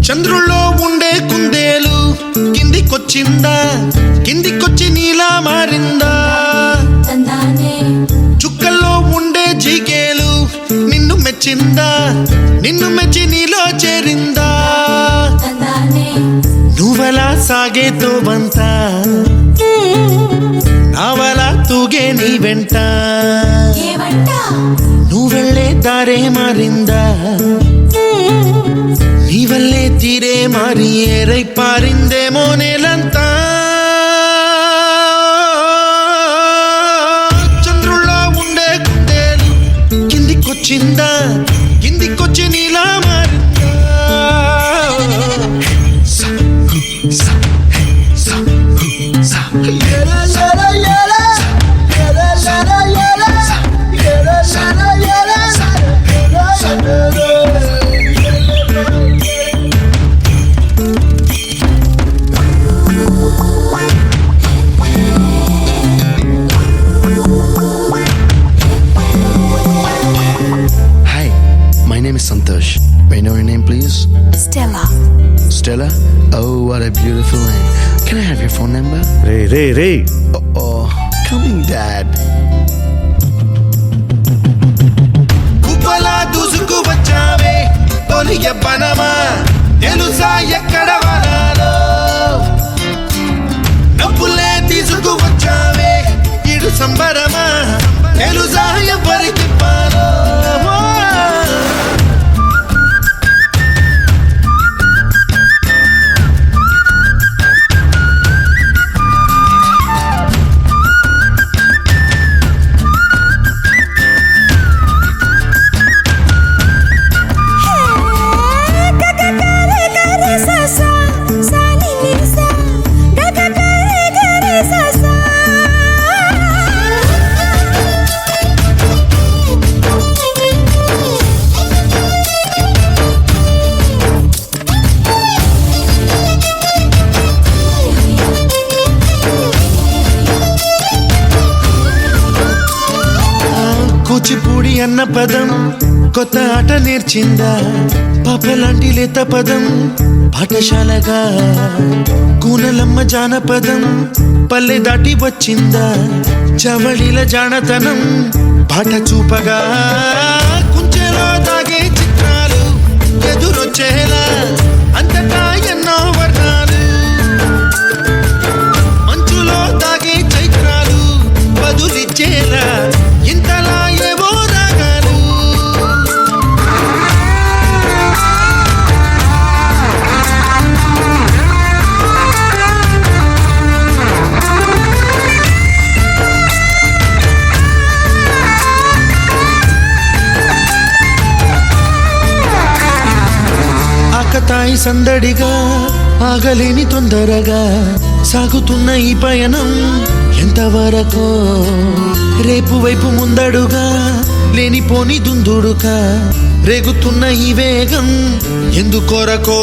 చంద్రుల్లో ఉండే కుందేలు కిందికొచ్చిందా, కిందికొచ్చి నీలా మారిందా? చుక్కల్లో ఉండే జీకేలు నిన్ను మెచ్చిందా, నిన్ను మెచ్చి నీలో చేరిందా? నువ్వలా సాగే తోవంత నావలా తూగే నీ వెంట, నువ్వెళ్ళే దారే మారిందా, నీ వల్లే తీరే మారి ఏరై పారిందేమో నేలంతా. చంద్రుల్లో ఉండే కుందేలు కిందికొచ్చిందా, కిందికొచ్చి నీలా మారిందా? Santosh. May I know your name, please? Stella. Stella? Oh, what a beautiful name. Can I have your phone number? Ray. Oh, coming, Dad. కుప్పలా దూసుకు వచ్చావే తొలి యవ్వనమా, తెలుసా ఎక్కడ వనాలో? నవ్వులే తీసుకు వచ్చావే ఇడు సంబరమా, తెలుసా ఎవరికి పాలో? కూచిపూడి అన్న పదం కొత్త ఆట నేర్చిందా, పాపలాంటి లేత పదం పాఠశాలగా? కూనలమ్మ జానపదం పల్లె దాటి వచ్చిందా, చవళిల జానతనం పాట చూపగా? కుంచెలో దాగే చిత్రాలు ఎదురొచ్చేలా అంతటా ఎన్నో వర్ణాలు, మంచులో దాగే చైత్రాలు బదులిచ్చేలా ఇంతలా ఏవో రాగాలు. ఆకతాయి సందడిగా ఆగలేని తొందరగా సాగుతున్న ఈ పయనం ఎంతవరకో, రేపు వైపు ముందడుగా లేనిపోని దుందుడుగా రేగుతున్న ఈ వేగం ఎందుకొరకో?